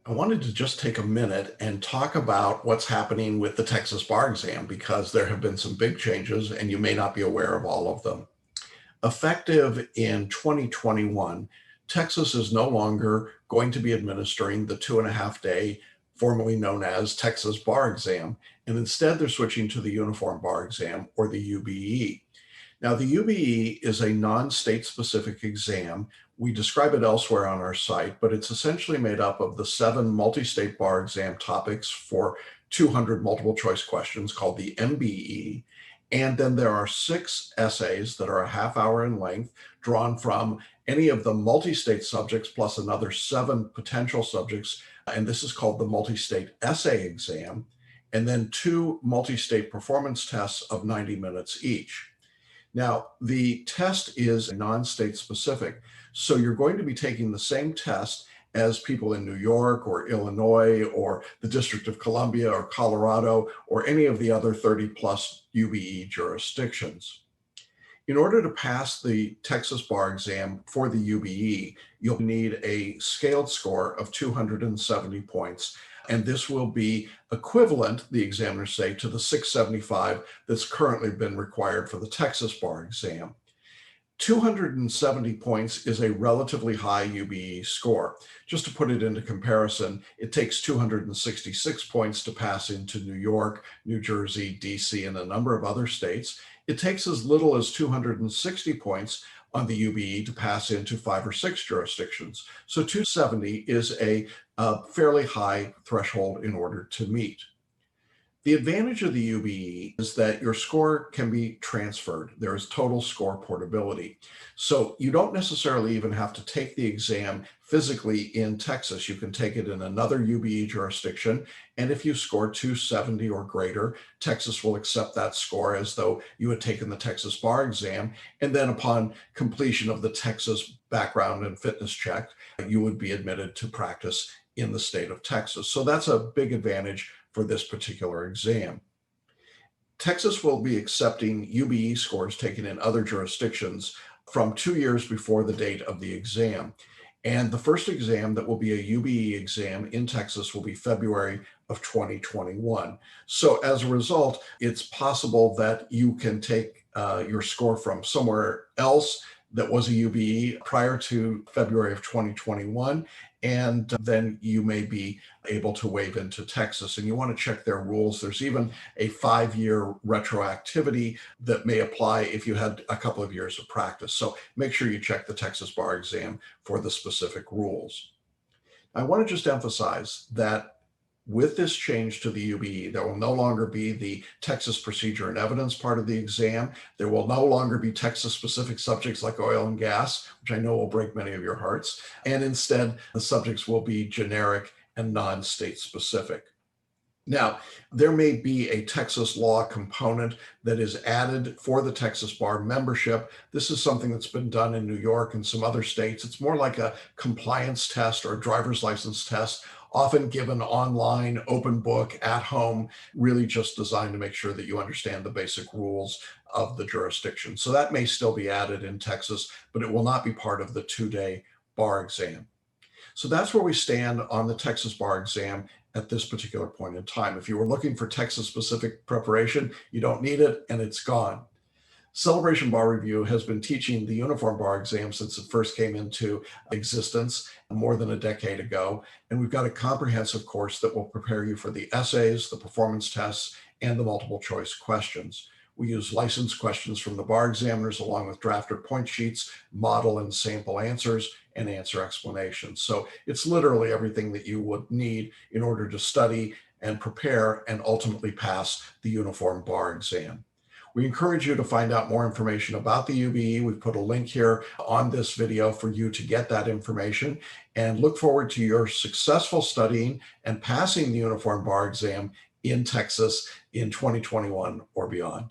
I wanted to just take a minute and talk about what's happening with the Texas bar exam because there have been some big changes and you may not be aware of all of them. Effective in 2021, Texas is no longer going to be administering the 2.5 day, formerly known as Texas bar exam, and instead they're switching to the Uniform Bar Exam, or the UBE. Now, the UBE is a non-state specific exam. We describe it elsewhere on our site, but it's essentially made up of the 7 multi-state bar exam topics for 200 multiple choice questions called the MBE. And then there are 6 essays that are a half hour in length, drawn from any of the multi-state subjects plus another 7 potential subjects. And this is called the multi-state essay exam. And then 2 multi-state performance tests of 90 minutes each. Now, the test is non-state specific, so you're going to be taking the same test as people in New York or Illinois or the District of Columbia or Colorado or any of the other 30 plus UBE jurisdictions. In order to pass the Texas bar exam for the UBE, you'll need a scaled score of 270 points. And this will be equivalent, the examiners say, to the 675 that's currently been required for the Texas bar exam. 270 points is a relatively high UBE score. Just to put it into comparison, it takes 266 points to pass into New York, New Jersey, DC, and a number of other states. It takes as little as 260 points on the UBE to pass into 5 or 6 jurisdictions. So 270 is a fairly high threshold in order to meet. The advantage of the UBE is that your score can be transferred. There is total score portability. So you don't necessarily even have to take the exam physically in Texas. You can take it in another UBE jurisdiction. And if you score 270 or greater, Texas will accept that score as though you had taken the Texas bar exam. And then upon completion of the Texas background and fitness check, you would be admitted to practice in the state of Texas. So that's a big advantage for this particular exam. Texas will be accepting UBE scores taken in other jurisdictions from 2 years before the date of the exam. And the first exam that will be a UBE exam in Texas will be February of 2021. So as a result, it's possible that you can take your score from somewhere else that was a UBE prior to February of 2021, and then you may be able to waive into Texas. And you want to check their rules. There's even a 5-year retroactivity that may apply if you had a couple of years of practice. So make sure you check the Texas bar exam for the specific rules. I want to just emphasize that with this change to the UBE, there will no longer be the Texas procedure and evidence part of the exam. There will no longer be Texas-specific subjects like oil and gas, which I know will break many of your hearts. And instead, the subjects will be generic and non-state specific. Now, there may be a Texas law component that is added for the Texas bar membership. This is something that's been done in New York and some other states. It's more like a compliance test or a driver's license test, often given online, open book, at home, really just designed to make sure that you understand the basic rules of the jurisdiction. So that may still be added in Texas, but it will not be part of the 2-day bar exam. So that's where we stand on the Texas bar exam at this particular point in time. If you were looking for Texas-specific preparation, you don't need it, and it's gone. Celebration Bar Review has been teaching the Uniform Bar Exam since it first came into existence more than a decade ago. And we've got a comprehensive course that will prepare you for the essays, the performance tests, and the multiple choice questions. We use licensed questions from the bar examiners along with drafted point sheets, model and sample answers, and answer explanations. So it's literally everything that you would need in order to study and prepare and ultimately pass the Uniform Bar Exam. We encourage you to find out more information about the UBE. We've put a link here on this video for you to get that information, and look forward to your successful studying and passing the Uniform Bar Exam in Texas in 2021 or beyond.